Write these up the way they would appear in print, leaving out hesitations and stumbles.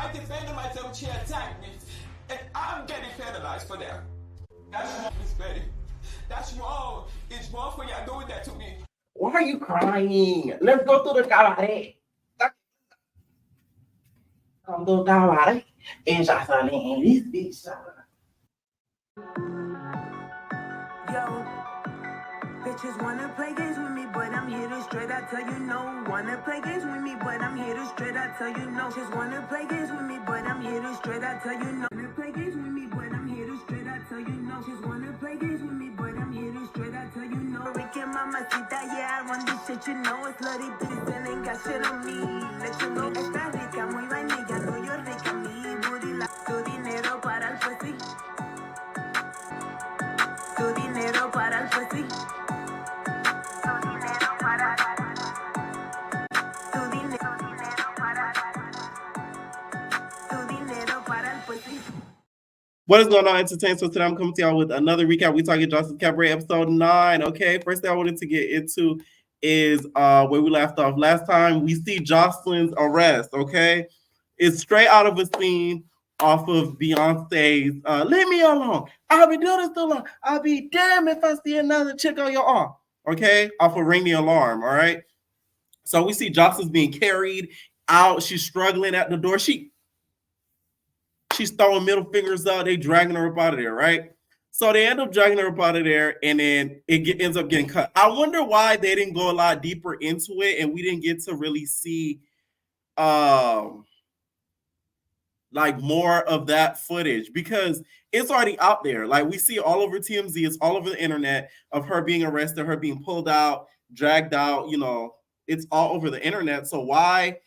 I defended myself, she attacked me. And I'm getting penalized for that. That's wrong, Miss Betty. That's wrong. It's wrong for y'all doing that to me. Why are you crying? Let's go to the cabaret. Come to the cabaret. And Joseline and this bitch. Yo, bitches wanna play games with me, but I'm here to straight I tell you no. Wanna play games with me, but I'm here to straight I tell you no. Just wanna play games with me, but I'm here to straight I tell you no. Wanna play games with me, but I'm here to straight I tell you no. Just wanna play games with me, but I'm here to straight I tell you no. Rick and Mamacita, yeah, I run this shit, you know it's slutty bitches and ain't got shit on me. Let you know esta rica, muy vainilla, no yo rica, mi booty la. Tu dinero para el pussy. Tu dinero para el pussy. What is going on, entertainment? So today I'm coming to y'all with another recap. We talking Joseline Cabaret episode 9. Okay, first thing I wanted to get into is where we left off last time. We see Joseline's arrest. Okay, it's straight out of a scene off of Beyonce's "Leave Me Alone." I'll be doing this too long. I'll be damned if I see another chick on your arm. Okay, off of "Ring the Alarm." All right. So we see Joseline's being carried out. She's struggling at the door. She's throwing middle fingers out. They dragging her up out of there, right? So they end up dragging her up out of there, and then ends up getting cut. I wonder why they didn't go a lot deeper into it, and we didn't get to really see like more of that footage, because it's already out there. Like, we see all over TMZ, it's all over the internet of her being arrested, her being pulled out, dragged out. You know, it's all over the internet. So why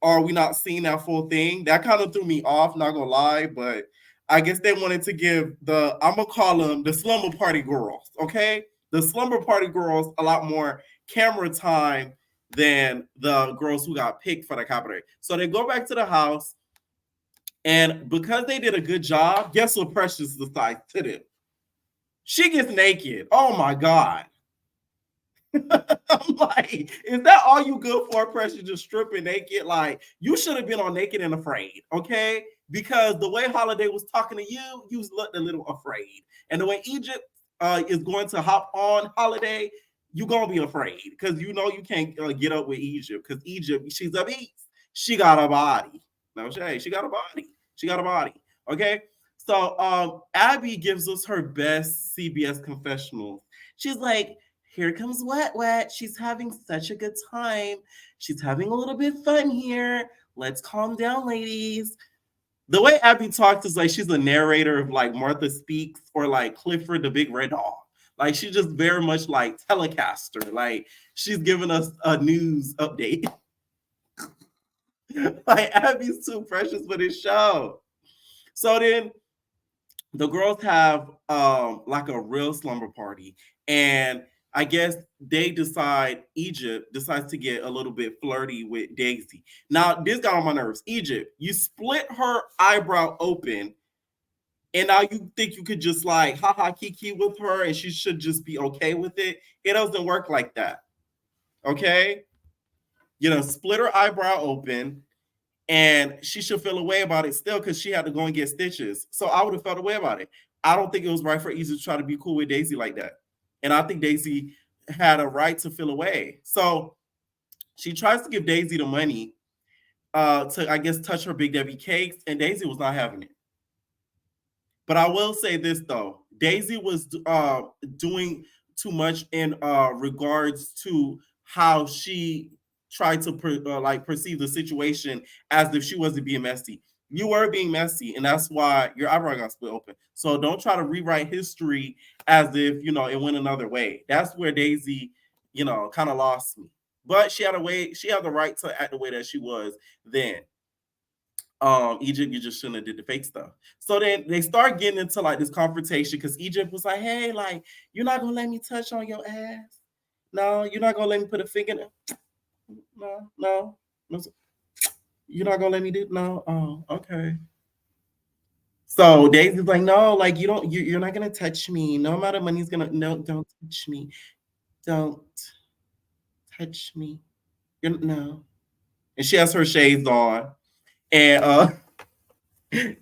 are we not seeing that full thing? That kind of threw me off, not gonna lie, but I guess they wanted to give I'm gonna call them the slumber party girls, okay? The slumber party girls a lot more camera time than the girls who got picked for the cabaret. So they go back to the house, and because they did a good job, guess what Precious decides to do? She gets naked. Oh my God. I'm like, is that all you good for, Precious? Just stripping naked? Like, you should have been on Naked and Afraid, okay? Because the way Holiday was talking to you, you looked a little afraid. And the way Egypt is going to hop on Holiday, you're going to be afraid. Because you know you can't get up with Egypt. Because Egypt, she's a beast. She got a body. No shade. She got a body. She got a body. Okay? So Abby gives us her best CBS confessionals. She's like, here comes Wet Wet. She's having such a good time. She's having a little bit fun here. Let's calm down, ladies. The way Abby talks is like she's a narrator of like Martha Speaks or like Clifford the Big Red Dog. Like, she's just very much like Telecaster. Like, she's giving us a news update. Like, Abby's too precious for this show. So then the girls have like a real slumber party, and I guess Egypt decides to get a little bit flirty with Daisy. Now, this got on my nerves. Egypt, you split her eyebrow open, and now you think you could just like haha kiki with her and she should just be okay with it. It doesn't work like that. Okay? You know, split her eyebrow open, and she should feel a way about it still because she had to go and get stitches. So I would have felt a way about it. I don't think it was right for Egypt to try to be cool with Daisy like that. And I think Daisy had a right to feel away. So she tries to give Daisy the money to, I guess, touch her Big Debbie cakes, and Daisy was not having it. But I will say this, though. Daisy was doing too much in regards to how she tried to perceive the situation as if she wasn't being messy. You were being messy, and that's why your eyebrow got split open. So don't try to rewrite history as if, you know, it went another way. That's where Daisy, you know, kind of lost me. But she had the right to act the way that she was then. Egypt, you just shouldn't have did the fake stuff. So then they start getting into like this confrontation because Egypt was like, hey, like, you're not gonna let me touch on your ass? No, you're not gonna let me put a finger in it? No. You're not gonna let me do? No. Oh, okay. So Daisy's like, no, like, you're not gonna touch me. No amount of money's gonna, no, don't touch me. Don't touch me. No. And she has her shades on. And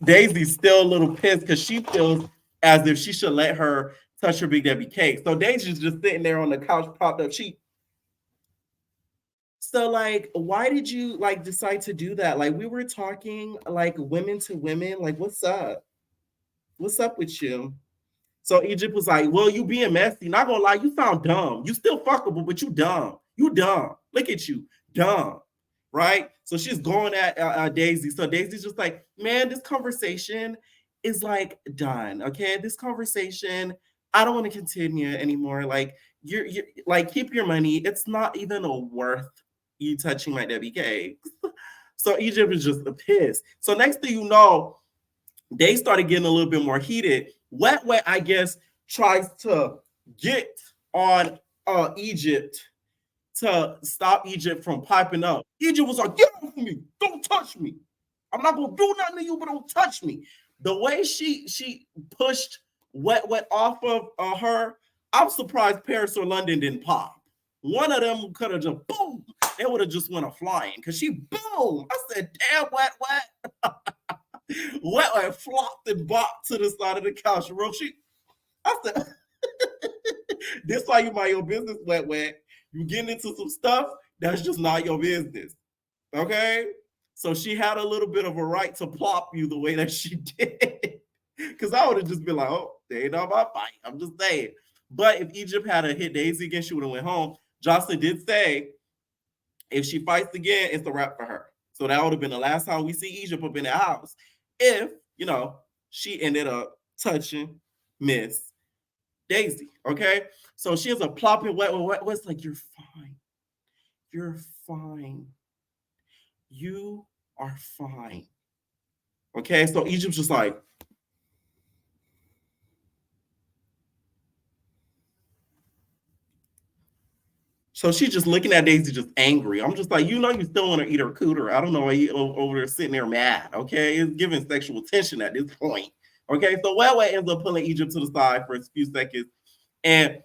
Daisy's still a little pissed because she feels as if she should let her touch her Big Debbie cake. So Daisy's just sitting there on the couch, propped up. So like, why did you like decide to do that? Like, we were talking like women to women. Like, what's up? What's up with you? So Egypt was like, well, you being messy. Not gonna lie, you sound dumb. You still fuckable, but you dumb. You dumb. Look at you, dumb. Right? So she's going at Daisy. So Daisy's just like, man, this conversation is like done. Okay, this conversation, I don't want to continue anymore. Like, you're like, keep your money. It's not even worth you touching my Debbie cakes. So Egypt is just pissed. So next thing you know, they started getting a little bit more heated. Wet Wet, I guess, tries to get on Egypt to stop Egypt from piping up. Egypt was like, get off me, don't touch me. I'm not gonna do nothing to you, but don't touch me. The way she pushed Wet Wet off of her, I'm surprised Paris or London didn't pop. One of them could have just boom. They would have just went a flying because she boom. I said, damn, Wet Wet. Wet Wet flopped and bopped to the side of the couch. I said, this why you mind your business, Wet Wet. You getting into some stuff that's just not your business. Okay? So she had a little bit of a right to plop you the way that she did. Because I would have just been like, oh, they ain't not my fight. I'm just saying. But if Egypt had a hit Daisy again, she would have went home. Joseline did say, if she fights again, it's a wrap for her. So that would have been the last time we see Egypt up in the house. If, she ended up touching Miss Daisy, okay? So she has a plopping Wet Wet's like, you're fine. You're fine. You are fine. Okay, so Egypt's just like, so she's just looking at Daisy just angry. I'm just like, you still want to eat her cooter. I don't know why you over there sitting there mad, okay? It's giving sexual tension at this point, okay? So Wet Wet ends up pulling Egypt to the side for a few seconds, and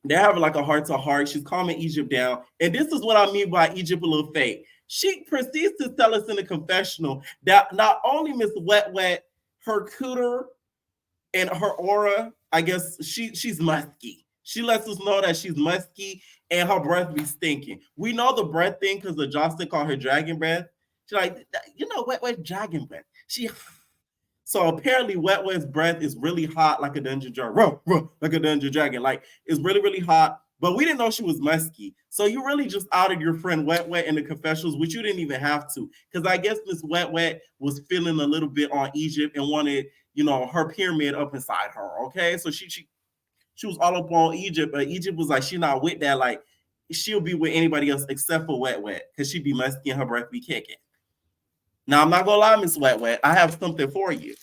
they're having like a heart-to-heart. She's calming Egypt down, and this is what I mean by Egypt a little fake. She proceeds to tell us in the confessional that not only Miss Wet Wet, her cooter and her aura, I guess she's musky. She lets us know that she's musky and her breath be stinking. We know the breath thing because the Jocelyn called her dragon breath. She's like, Wet Wet dragon breath. So apparently Wet Wet's breath is really hot like a dungeon dragon. Like a dungeon dragon. Like, it's really, really hot. But we didn't know she was musky. So you really just outed your friend Wet Wet in the confessionals, which you didn't even have to. Because I guess Miss Wet Wet was feeling a little bit on Egypt and wanted, her pyramid up inside her. Okay. So she was all up on Egypt, but Egypt was like, she's not with that. Like, she'll be with anybody else except for Wet Wet, because she be musky and her breath be kicking. Now, I'm not gonna lie, Miss Wet Wet, I have something for you.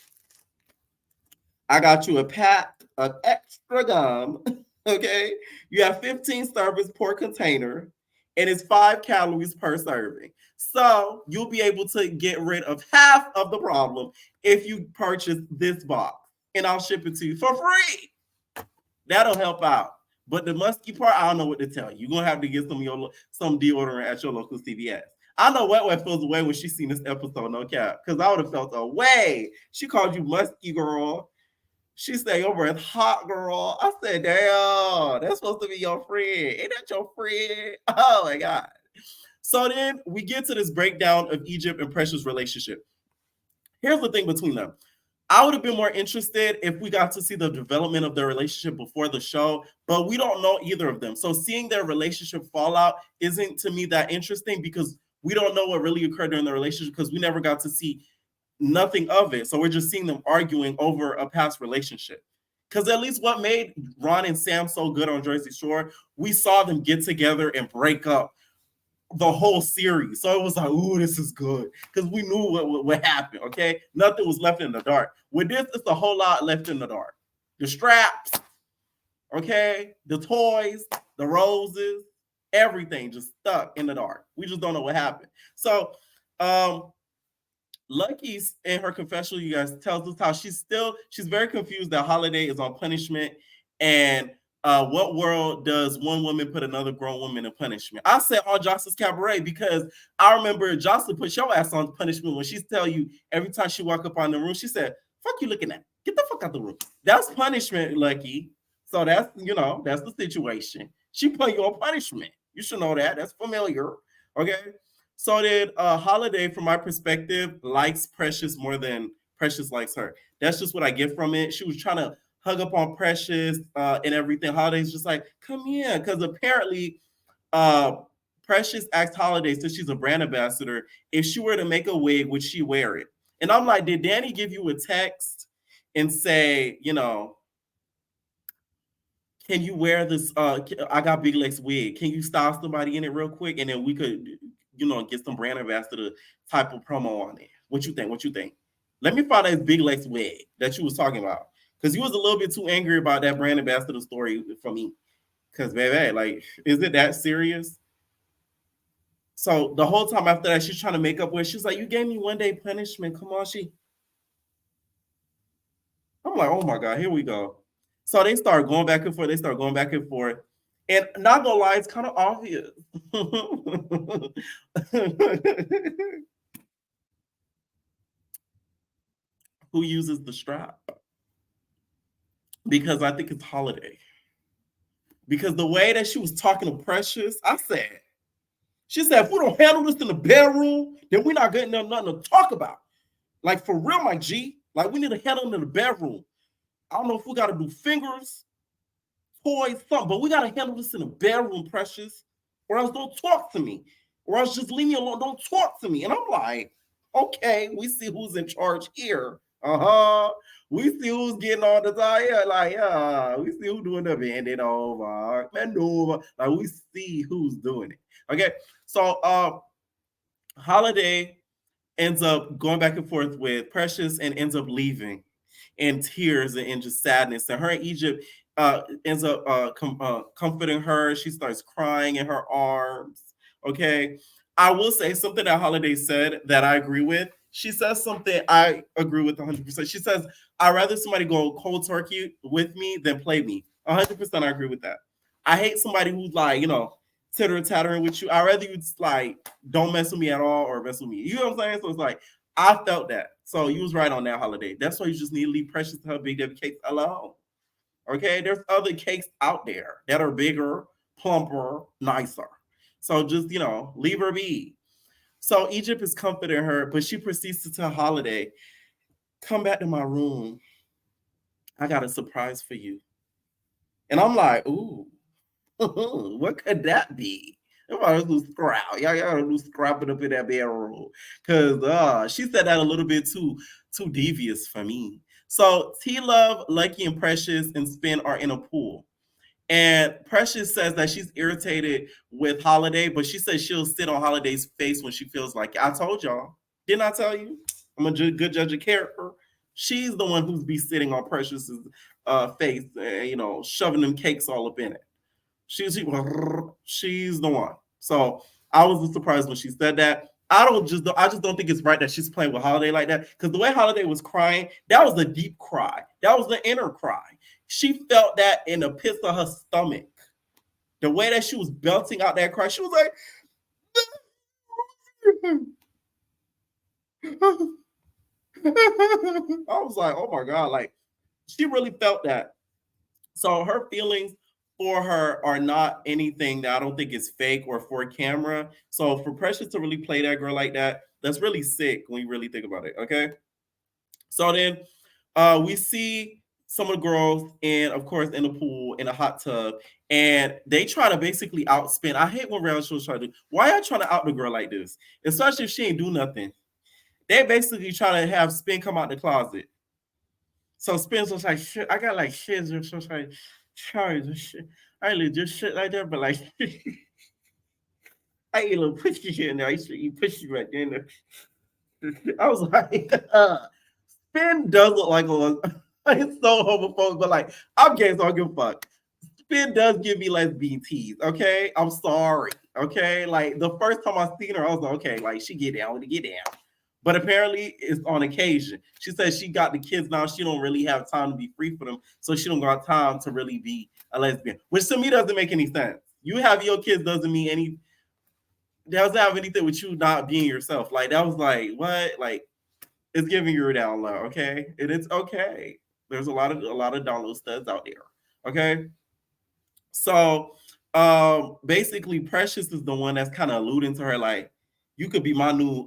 I got you a pack of extra gum. Okay, you have 15 servings per container, and it's 5 calories per serving. So you'll be able to get rid of half of the problem if you purchase this box, and I'll ship it to you for free. That'll help out. But the musky part, I don't know what to tell you. You're gonna have to get some deodorant at your local CVS. I know Wet Wet feels away when she seen this episode, no cap, because I would have felt away. She called you musky, girl. She said your breath hot, girl. I said, damn, that's supposed to be your friend. Ain't that your friend? Oh my God. So then we get to this breakdown of Egypt and Precious' relationship. Here's the thing between them. I would have been more interested if we got to see the development of their relationship before the show, but we don't know either of them. So seeing their relationship fallout isn't, to me, that interesting, because we don't know what really occurred during the relationship, because we never got to see nothing of it. So we're just seeing them arguing over a past relationship. Because at least what made Ron and Sam so good on Jersey Shore, we saw them get together and break up the whole series. So it was like, ooh, this is good, because we knew what happened. Okay, nothing was left in the dark. With this, it's a whole lot left in the dark. The straps, okay, the toys, the roses, everything just stuck in the dark. We just don't know what happened. So Lucky's in her confessional, you guys, tells us how she's very confused that Holiday is on punishment, and what world does one woman put another grown woman in punishment? I said on Joseline's Cabaret because I remember Joseline put your ass on punishment when she tell you every time she walk up on the room, she said, fuck you looking at. Get the fuck out the room. That's punishment, Lucky. So that's, that's the situation. She put you on punishment. You should know that. That's familiar. Okay. So then Holiday, from my perspective, likes Precious more than Precious likes her. That's just what I get from it. She was trying to hug up on Precious and everything. Holiday's just like, come here. Because apparently Precious asked Holiday, since she's a brand ambassador, if she were to make a wig, would she wear it? And I'm like, did Danny give you a text and say, can you wear this? I got Big Legs wig. Can you style somebody in it real quick? And then we could, get some brand ambassador type of promo on it. What you think? Let me find that Big Legs wig that you was talking about. Because you was a little bit too angry about that brand ambassador story for me. Because, baby, like, is it that serious? So the whole time after that, she's trying to make up with. She's like, you gave me one day punishment. Come on, I'm like, oh my God, here we go. So they start going back and forth. And not gonna lie, it's kind of obvious. Who uses the strap? Because I think it's Holiday. Because the way that she was talking to Precious, she said, if we don't handle this in the bedroom, then we're not getting nothing to talk about. Like, for real, my G. Like, we need to handle it in the bedroom. I don't know if we got to do fingers, toys, something, but we got to handle this in the bedroom, Precious, or else don't talk to me. Or else just leave me alone. Don't talk to me. And I'm like, okay, we see who's in charge here. We see who's getting all the time. Yeah, like, we see who's doing the bending over, maneuver. Like, we see who's doing it. Okay, so Holiday ends up going back and forth with Precious and ends up leaving in tears and just sadness. And her and Egypt ends up comforting her. She starts crying in her arms. Okay, I will say something that Holiday said that I agree with. She says something I agree with 100%. She says, I'd rather somebody go cold turkey with me than play me. 100% I agree with that. I hate somebody who's like, titter-tattering with you. I'd rather you just like, don't mess with me at all or mess with me. You know what I'm saying? So it's like, I felt that. So you was right on that, Holiday. That's why you just need to leave Precious to her Big Debbie cakes alone. Okay? There's other cakes out there that are bigger, plumper, nicer. So just, leave her be. So Egypt is comforting her, but she proceeds to tell Holiday, come back to my room. I got a surprise for you. And I'm like, ooh, what could that be? Y'all do scrapping up in that bedroom. Because she said that a little bit too devious for me. So T-Love, Lucky, and Precious and Spin are in a pool. And Precious says that she's irritated with Holiday, but she says she'll sit on Holiday's face when she feels like it. I told y'all. Didn't I tell you? I'm a good judge of character. She's the one who's be sitting on Precious's face, shoving them cakes all up in it. She's the one. So I was surprised when she said that. I just don't think it's right that she's playing with Holiday like that. Because the way Holiday was crying, that was a deep cry. That was the inner cry. She felt that in the pits of her stomach. The way that she was belting out that cry, she was like, I was like, oh my God, like she really felt that. So her feelings for her are not anything that I don't think is fake or for camera. So for Precious to really play that girl like that, that's really sick when you really think about it. Okay. So then we see some of the girls of course, in the pool, in a hot tub, and they try to basically outspin. I hate when reality shows try to do. Why are you trying to out the girl like this? Especially if she ain't do nothing. They basically try to have Spin come out the closet. So Spin's just like, shit, I got like shit, just like, sorry, shit. I ain't just shit like that, but like, I eat a little pussy in there. I used to eat pussy right there. I was like, Spin does look like it's so homophobic, but like, I'm gay, so I don't give a fuck. Spin does give me lesbian tease, okay? I'm sorry, okay? Like, the first time I seen her, I was like, okay, like, she get down. But apparently it's on occasion. She says she got the kids now. She don't really have time to be free for them. So she don't got time to really be a lesbian. Which to me doesn't make any sense. You have your kids doesn't have anything with you not being yourself. Like that was like, what? Like it's giving you a down low, okay? And it's okay. There's a lot of download studs out there. Okay. So basically Precious is the one that's kind of alluding to her, like, you could be my new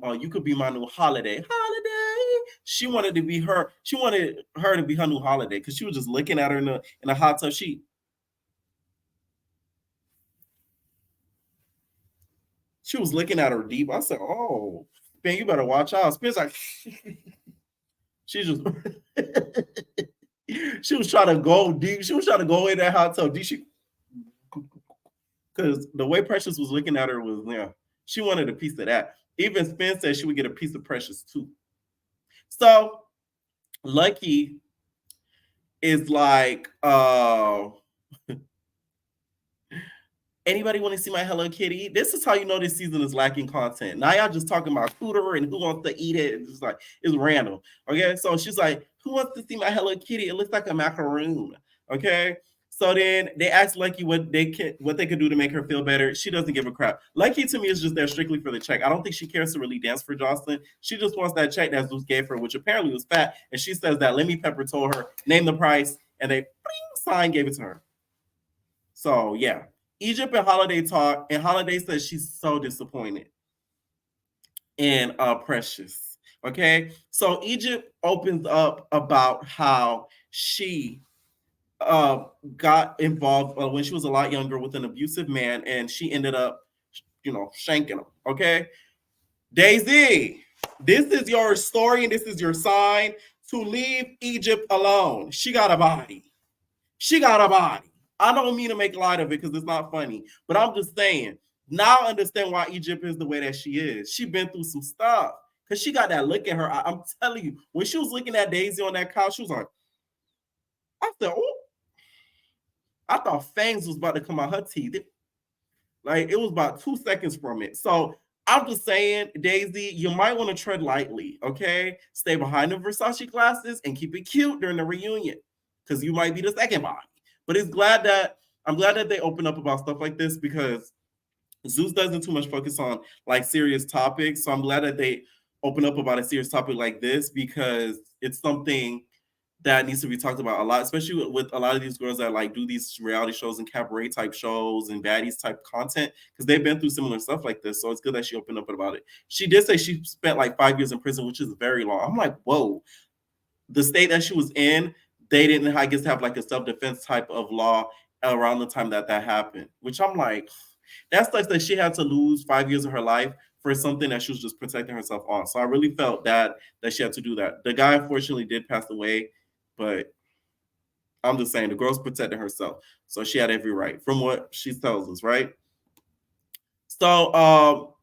holiday. She wanted to be her, she wanted her to be her new holiday because she was just looking at her in a hot tub sheet. She was looking at her deep. I said, oh, man, you better watch out. Spence like she just she was trying to go deep. She was trying to go in that hot tub deep. Because the way Precious was looking at her was, yeah, she wanted a piece of that. Even Spence said she would get a piece of Precious too. So Lucky is like, anybody want to see my Hello Kitty? This is how you know this season is lacking content. Now y'all just talking about cooter and who wants to eat it. It's just like, it's random. Okay, so she's like, who wants to see my Hello Kitty? It looks like a macaroon. Okay. So then they asked Lucky what they could do to make her feel better. She doesn't give a crap. Lucky to me is just there strictly for the check. I don't think she cares to really dance for Joseline. She just wants that check that Zeus gave her, which apparently was fat. And she says that Lemmy Pepper told her, name the price, and they sign gave it to her. So yeah. Egypt and Holiday talk, and Holiday says she's so disappointed in Precious. Okay. So Egypt opens up about how she got involved when she was a lot younger with an abusive man, and she ended up, shanking him. Okay, Daisy, this is your story, and this is your sign to leave Egypt alone. She got a body. I don't mean to make light of it because it's not funny, but I'm just saying. Now I understand why Egypt is the way that she is. She been through some stuff because she got that look in her eye. I'm telling you, when she was looking at Daisy on that couch, she was like, I said, oh. I thought fangs was about to come out her teeth. Like, it was about 2 seconds from it. So I'm just saying, Daisy, you might want to tread lightly, okay? Stay behind the Versace glasses and keep it cute during the reunion because you might be the second body. But I'm glad that they open up about stuff like this because Zeus doesn't too much focus on like serious topics. So I'm glad that they open up about a serious topic like this because it's something that needs to be talked about a lot, especially with a lot of these girls that like do these reality shows and cabaret type shows and baddies type content because they've been through similar stuff like this. So it's good that she opened up about it. She did say she spent like 5 years in prison, which is very long. I'm like, whoa. The state that she was in, they didn't, I guess, have like a self-defense type of law around the time that happened, which I'm like, that's like that she had to lose 5 years of her life for something that she was just protecting herself on. So I really felt that she had to do that. The guy unfortunately did pass away. But I'm just saying the girl's protecting herself. So she had every right from what she tells us, right? So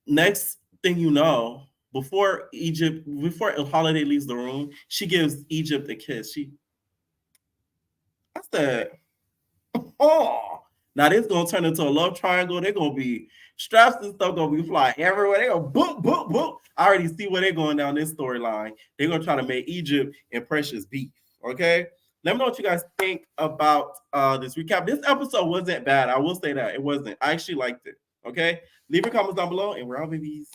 next thing you know, before Holiday leaves the room, she gives Egypt a kiss. I said, oh, now this gonna turn into a love triangle. They're gonna be straps and stuff gonna be flying everywhere. They're gonna boop, boop, boop. I already see where they're going down this storyline. They're gonna try to make Egypt and Precious beef. Okay. Let me know what you guys think about this recap. This episode wasn't bad. I will say that it wasn't. I actually liked it. Okay. Leave your comments down below, and we're out, babies.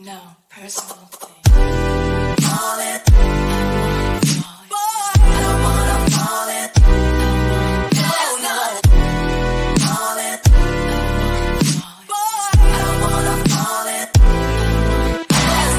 No personal thing.